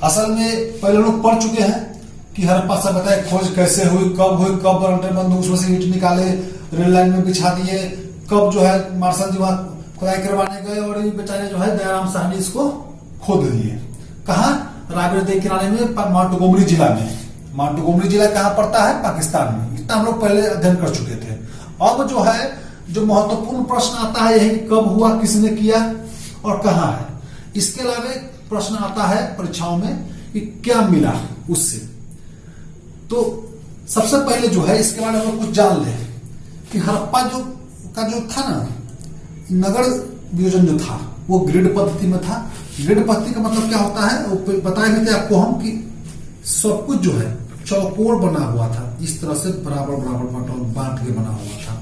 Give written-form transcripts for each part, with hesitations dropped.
असल में पहले लोग पढ़ चुके हैं कि हड़प्पा सभ्यता की खोज कैसे हुई, कब बंद उसमें से ईंट निकाले, रेल लाइन में बिछा दिए, कब जो है मार्शल जी वहां खुदाई करवाने गए और ये बेचारे जो है दयाराम साहनी इसको खोद दिए। कहा? रावी नदी के किनारे में माउंटगोमरी जिला में। माउंटगोमरी जिला कहाँ पड़ता है? पाकिस्तान में। इतना हम लोग पहले अध्ययन कर चुके थे। अब जो है जो महत्वपूर्ण प्रश्न आता है यही कब हुआ, किसने किया और कहाँ है। इसके अलावा प्रश्न आता है परीक्षाओं में कि क्या मिला उससे। तो सबसे पहले जो है इसके बारे में हम लोग कुछ जान लें कि हड़प्पा जो था ना, नगर वियोजन जो था वो ग्रिड पद्धति में था। ग्रिड पद्धति का मतलब क्या होता है वो बताए भी थे आपको हम कि सब कुछ जो है चौकोर बना हुआ था, इस तरह से बराबर बांट के बना हुआ था।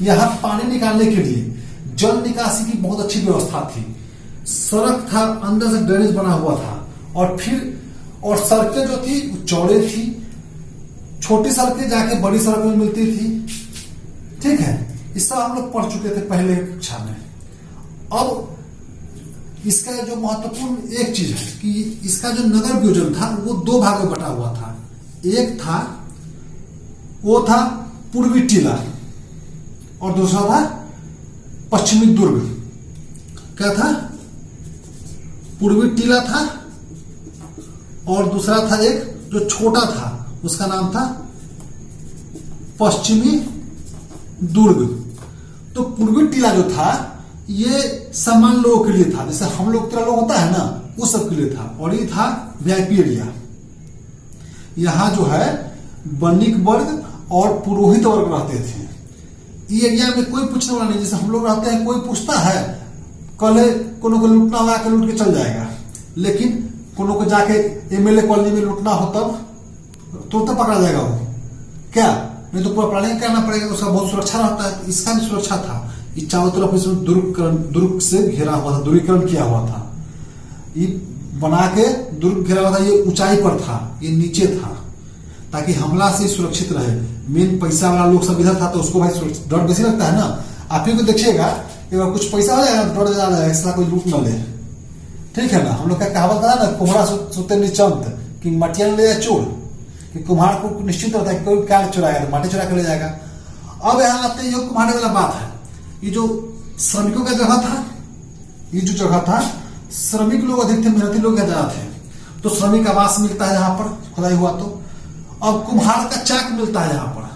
यहाँ पानी निकालने के लिए जल निकासी की बहुत अच्छी व्यवस्था थी। सड़क था, अंदर से ड्रेनेज बना हुआ था और सड़कें जो थी चौड़े थी। छोटी सड़कें जाके बड़ी सड़क में मिलती थी। ठीक है, इसका हम लोग पढ़ चुके थे पहले कक्षा में। अब इसका जो महत्वपूर्ण एक चीज है कि इसका जो नगर वियोजन था वो दो भाग में बटा हुआ था। एक था वो था पूर्वी टीला और दूसरा था पश्चिमी दुर्ग। क्या था? पूर्वी टीला था और दूसरा था एक जो छोटा था उसका नाम था पश्चिमी दुर्ग। तो पूर्वी टीला जो था ये सामान्य लोगों के लिए था, जैसे हम लोग तरह लोग होता है ना, उस सब के लिए था। और ये था वीआईपी एरिया। यहाँ जो है बणिक वर्ग और पुरोहित वर्ग रहते थे। ये एरिया में कोई पूछने वाला नहीं, जैसे हम लोग रहते हैं कोई पूछता है कल कोनो को लूटना होगा के लूट के चल जाएगा, लेकिन कोनो को जाके एमएलए कॉलोनी में लूटना हो तब तुरंत पकड़ा जाएगा वो। क्या नहीं तो पूरा प्लानिंग करना पड़ेगा, उसका बहुत सुरक्षा रहता है। इसका भी सुरक्षा था। ये चारों तरफ इसमें दुर्ग से घेरा हुआ था, दूरीकरण किया हुआ था। ये बना के दुर्ग घेरा हुआ था। ये ऊंचाई पर था, ये नीचे था, ताकि हमला से सुरक्षित रहे। मेन पैसा वाला लोग सब इधर था तो उसको भाई डर बेसी लगता है ना। आप ही को देखिएगा अगर कुछ पैसा हो जाएगा डर जा रहा है इसलिए कोई लूट न ले। ठीक है ना, हम लोग का कहावत है ना, कुम्हारा सुते निचंत कि मटिया ले जाए चोर, कि कुम्हार को निश्चित रहता है कोई क्या चुराएगा तो माटी चुरा के ले जाएगा। अब यहाँ आते हैं, ये कुम्हारे वाला बात है। ये जो श्रमिकों का जगह था, ये जो जगह था श्रमिक लोग अधिक थे, मेहनती लोग ज्यादा थे, तो श्रमिक आवास मिलता है यहाँ पर खुदाई हुआ तो। अब कुम्हार का चाक मिलता है यहाँ पर।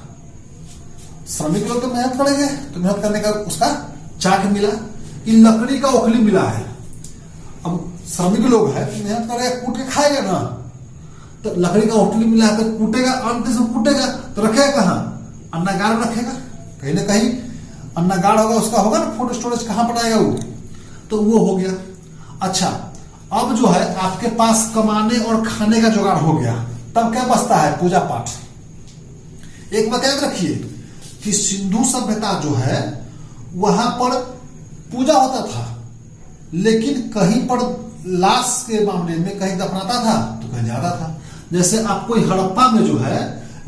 श्रमिक लोग तो मेहनत करेंगे तो मेहनत करने का उसका चाक मिला। ये लकड़ी का ओखली मिला है। अब श्रमिक लोग है मेहनत करेगा, कूट के खाएगा ना, तो लकड़ी का ओखली मिला है तो कूटेगा, अंत से कूटेगा तो रखेगा कहाँ? अन्नागार में रखेगा, कहीं ना कहीं अन्नागार होगा, उसका होगा ना फूड स्टोरेज, कहाँ बनाएगा वो, तो वो हो गया। अच्छा, अब जो है आपके पास कमाने और खाने का जुगाड़ हो गया, तब क्या बचता है? पूजा पाठ। एक बात याद रखिए कि सिंधु सभ्यता जो है वहां पर पूजा होता था, लेकिन कहीं पर लाश के मामले में कहीं दफनाता था तो कहीं ज्यादा था। जैसे आपको हड़प्पा में जो है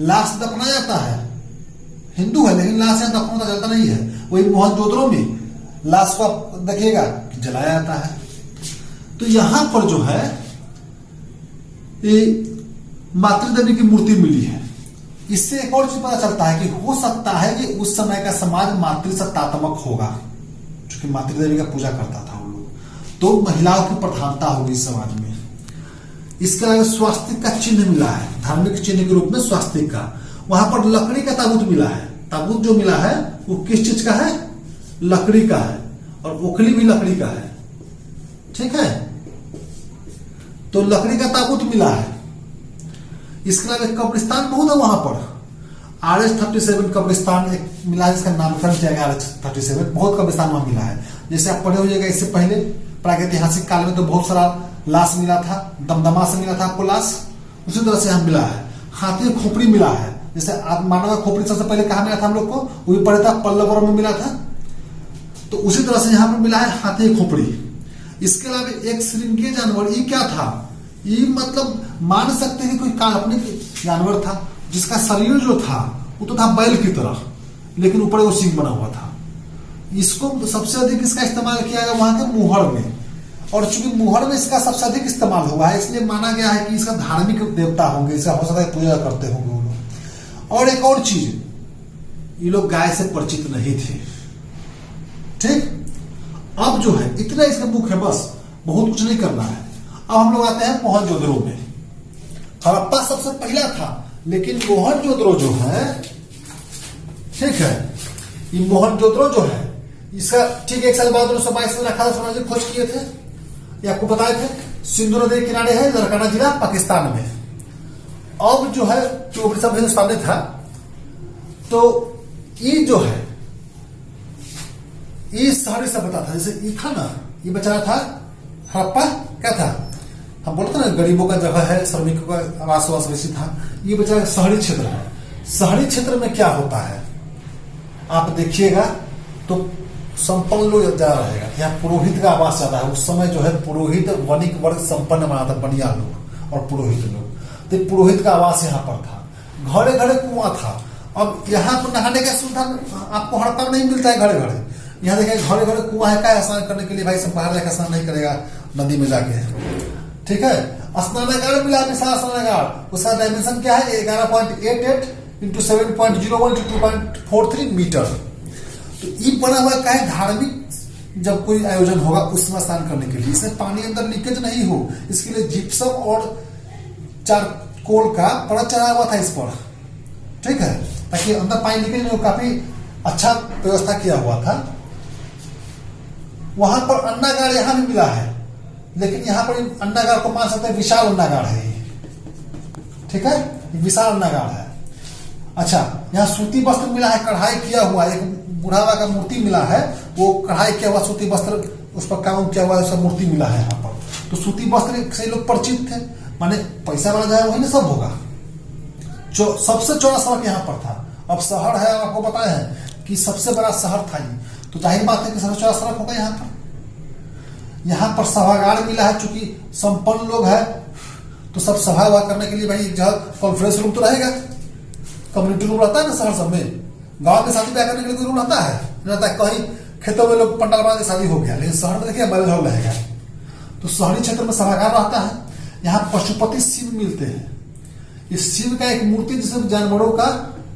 लाश दफना जाता है, हिंदू है लेकिन लाश यहाँ दफनाता जाता नहीं है। वही मोहनजोदड़ो में लाश को आप देखिएगा कि जलाया जाता है। तो यहां पर जो है ये मातृदेवी की मूर्ति मिली है। इससे एक और चीज पता चलता है कि हो सकता है कि उस समय का समाज मातृसत्तात्मक होगा, क्योंकि मातृदेवी का पूजा करता था वो लोग, तो महिलाओं की प्रधानता होगी समाज में। इसके अलावा स्वास्तिक का चिन्ह मिला है, धार्मिक चिन्ह के रूप में स्वास्तिक का। वहां पर लकड़ी का ताबूत मिला है। ताबूत जो मिला है वो किस चीज का है? लकड़ी का है, और ओखली भी लकड़ी का है। ठीक है, तो लकड़ी का ताबूत मिला है। इसके अलावा कब्रिस्तान बहुत है वहां पर। RH-37 कब्रिस्तान एक मिला है, जिसका नामकरण किया गया RH-37। बहुत कब्रिस्तान वहां मिला है। जैसे आप पढ़े होइएगा इससे पहले प्रागैतिहासिक काल में तो बहुत सारा लाश मिला था, दमदमा से मिला था आपको लाश, उसी तरह से यहाँ मिला है। हाथी खोपड़ी मिला है, जैसे मानव का खोपड़ी सबसे पहले कहा मिला था हम लोग को, वो भी पढ़ा था पल्लव में मिला था, तो उसी तरह से यहाँ पर मिला है हाथी खोपड़ी। इसके अलावा एक श्रृंगीय जानवर, ये क्या था? ये मतलब मान सकते हैं कोई काल्पनिक जानवर था, जिसका शरीर जो था वो तो था बैल की तरह, लेकिन ऊपर वो सिंह बना हुआ था। इसको सबसे अधिक इसका इस्तेमाल किया गया वहां के मुहर में। और चूंकि मुहर में इसका सबसे अधिक इस्तेमाल हुआ है, इसलिए माना गया है कि इसका धार्मिक देवता होंगे, इसका हो सकता है पूजा करते होंगे वो लोग। और एक और चीज, ये लोग गाय से परिचित नहीं थे। ठीक, अब जो है इतना इसका मुख है, बस बहुत कुछ नहीं करना है। अब हम लोग आते हैं मोहनजोदड़ो में। हड़प्पा सबसे पहला था, लेकिन मोहनजोदड़ो जो है, ठीक है, ये मोहनजोदड़ो जो है इसका ठीक 1 साल बाद 1922 में रखा था, खोज किए थे, ये आपको बताए थे। सिंधु नदी के किनारे है, लड़काना जिला, पाकिस्तान में। अब जो है जो सब हिंदुस्तान में था, तो ये जो है ये शहरी सभ्यता था। जैसे ये था ना, ये बेचारा था हड़प्पा, क्या था, हम बोलते ना गरीबों का जगह है, श्रमिकों का आवास बेसी था। ये बेचारा शहरी क्षेत्र है। शहरी क्षेत्र में क्या होता है आप देखिएगा, तो संपन्न लोग ज्यादा रहेगा, यहाँ पुरोहित का आवास ज्यादा है। उस समय जो है पुरोहित वणिक वर्ग संपन्न बना था, बनिया लोग और पुरोहित लोग। तो पुरोहित का आवास यहाँ पर था। घरे घरे कुआं था। अब यहाँ पर नहाने का सुविधा आपको हड़प्पा में नहीं मिलता है घरे घरे। यहाँ देखिए घरे घरे कुआं है, क्या स्नान करने के लिए, भाई सब बाहर जाकर स्नान नहीं करेगा नदी में जाके, ठीक है। स्नानागार मिला है, विशाल स्नानागार। उसका डायमेंशन क्या है, 11.88 इंटू 7.01 इंटू 2.43 मीटर। तो ये बना हुआ क्या है, धार्मिक जब कोई आयोजन होगा उस समय स्नान करने के लिए। इसमें पानी अंदर लीकेज नहीं हो, इसके लिए जिप्सम और चारकोल का परत चढ़ा हुआ था इस पर, ठीक है, ताकि अंदर पानी लीकेज नहीं हो। काफी अच्छा व्यवस्था किया हुआ था। वहां पर अन्नागार यहां भी मिला है, लेकिन यहां पर अन्नागार को मान सकते हैं विशाल अन्नागार है, ठीक है, विशाल अन्नागार है। अच्छा, यहाँ सूती वस्त्र मिला है, कढ़ाई किया हुआ, एक बुढ़ावा का मूर्ति मिला है, वो कढ़ाई किया हुआ सूती वस्त्र, उस पर काम किया हुआ सब मूर्ति मिला है यहाँ पर। तो सूती वस्त्र से लोग परिचित थे, माने पैसा वाला जाए वही ना सब होगा। जो सबसे चौड़ा सड़क यहाँ पर था। अब शहर है, आपको बताया है कि सबसे बड़ा शहर था ये, तो जाहिर बात है कि सबसे चौड़ा सड़क होगा यहाँ पर। यहाँ पर सभागार मिला है, चूंकि संपन्न लोग है तो सब सभा हुआ करने के लिए भाई जहाँ कॉन्फ्रेंस रूम तो रहेगा, कम्युनिटी रूम रहता है ना शहर सब में। गांव में शादी ब्याह करने के लिए कोई रूम रहता है, कहीं खेतों में लोग पंडाल बना के शादी हो गया, लेकिन शहर में देखिए मैरिज हॉल रहेगा। तो शहरी क्षेत्र में सभागार रहता है। यहाँ पशुपति शिव मिलते हैं। इस शिव का एक मूर्ति जिसमें जानवरों का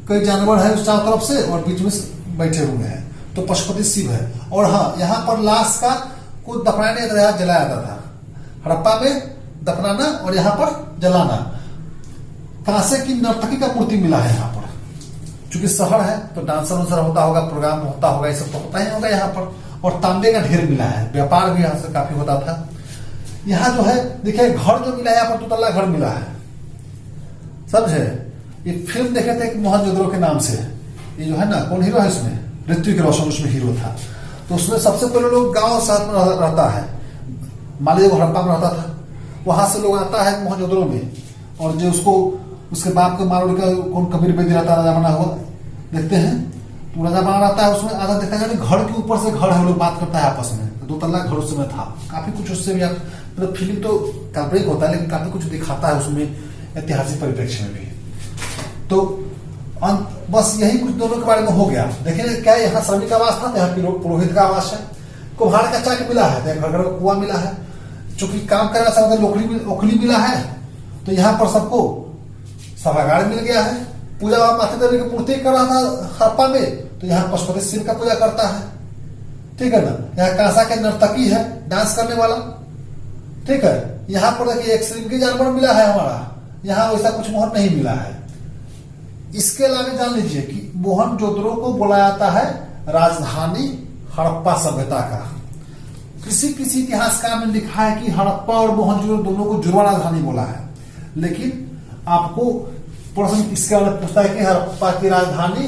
कई जानवर है उस चारों तरफ से और बीच में बैठे हुए हैं, तो पशुपति शिव है। और हाँ, यहाँ पर लाश का को दफनाने जलाया जाता था। हड़प्पा में दफनाना और यहाँ पर जलाना। कांसे की नर्तकी का मूर्ति मिला है यहाँ पर। चूंकि शहर है तो डांसर वांसर होता होगा, प्रोग्राम होता होगा, ये सब तो होता ही होगा यहाँ पर। और तांबे का ढेर मिला है, व्यापार भी यहाँ से काफी होता था। यहाँ जो है देखिए घर जो मिला है, यहाँ पर 2 तल्ला घर मिला है, समझे। ये फिल्म देखे थे मोहनजोदड़ो के नाम से, ये जो है ना, कौन हीरो है इसमें, ऋतिक रोशन उसमें हीरो था। तो उसमें सबसे पहले लोग गांव साथ में रहता है, मान लीजिए हड़प्पा में रहता था, वहां से लोग आता है मोहनजोदड़ो में, और जो उसको उसके बाप के मारोड़ी का कौन कबीर बेदी रहता है, राजा बना हुआ देखते हैं, तो राजा बना रहता है। उसमें आधा देखा जाए घर के ऊपर से घर है, लोग बात करता है आपस में। 2 तल्ला घर उस समय था। काफी कुछ उससे भी मतलब फिल्म तो काल्पनिक होता है, लेकिन काफी कुछ दिखाता है उसमें ऐतिहासिक परिप्रेक्ष्य में भी। तो बस यही कुछ दोनों के बारे में हो गया। देखिए क्या यहाँ श्रमिक आवास था, यहाँ पुरोहित का आवास है। कुम्हार का चाक मिला है, घर घर कुआं मिला है। चूंकि काम करना चाहता है, ओखली मिला है, तो यहाँ पर सबको सभागार मिल गया है। पूजा माता देवी की मूर्ति कर रहा था हड़प्पा में, तो यहाँ पशुपति शिव का पूजा करता है, ठीक है ना। यहाँ कांसा के नर्तकी है, डांस करने वाला, ठीक है। यहाँ पर देखिए एक श्रृंगी जानवर मिला है हमारा, यहाँ वैसा कुछ मोहर नहीं मिला है। इसके अलावा जान लीजिए कि मोहनजोदड़ो को बोला जाता है राजधानी हड़प्पा सभ्यता का। किसी किसी इतिहासकार ने लिखा है कि हड़प्पा और मोहनजोदड़ो दोनों को जुड़वा राजधानी बोला है, लेकिन आपको प्रश्न इसके बारे में पूछता है कि हड़प्पा की राजधानी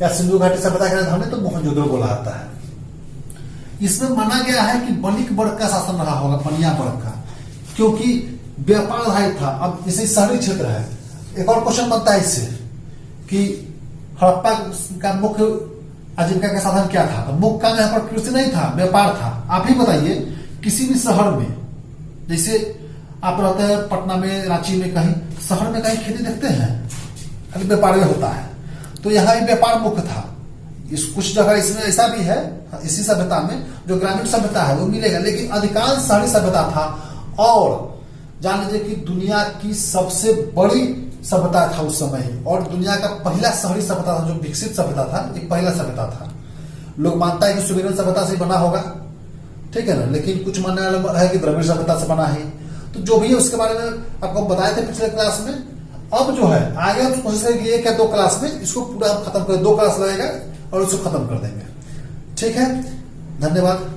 या सिंधु घाटी सभ्यता की राजधानी, तो मोहनजोदड़ो बोला जाता है। इसमें माना गया है कि बनिक वर्ग का शासन रहा होगा, बनिया वर्ग का, क्योंकि व्यापार आधारित था। अब इसे शहरी क्षेत्र है। एक और क्वेश्चन बनता है इससे कि हड़प्पा का मुख्य आजीविका का साधन क्या था, तो मुख्य काम यहाँ पर कृषि नहीं था, व्यापार था। आप ही बताइए किसी भी शहर में, जैसे आप रहते हैं पटना में, रांची में, कहीं शहर में कहीं खेती देखते हैं, खाली व्यापार में होता है। तो यहाँ भी व्यापार मुख्य था। कुछ जगह इसमें ऐसा भी है, इसी सभ्यता में जो ग्रामीण सभ्यता है वो मिलेगा, लेकिन अधिकांश शहरी सभ्यता था। और जान लीजिए कि दुनिया की सबसे बड़ी सभ्यता था उस समय ही, और दुनिया का पहला शहरी सभ्यता था, जो विकसित सभ्यता था, एक पहला सभ्यता था। लोग मानता है कि सुमेरियन सभ्यता से बना होगा, ठीक है ना, लेकिन कुछ मानने वाला है कि द्रविड़ सभ्यता से बना है। तो जो भी है उसके बारे में आपको बताए थे पिछले क्लास में। अब जो है आगे हम कोशिश करेंगे एक या दो क्लास में इसको पूरा खत्म कर, 2 क्लास लगेगा और उसको खत्म कर देंगे। ठीक है, धन्यवाद।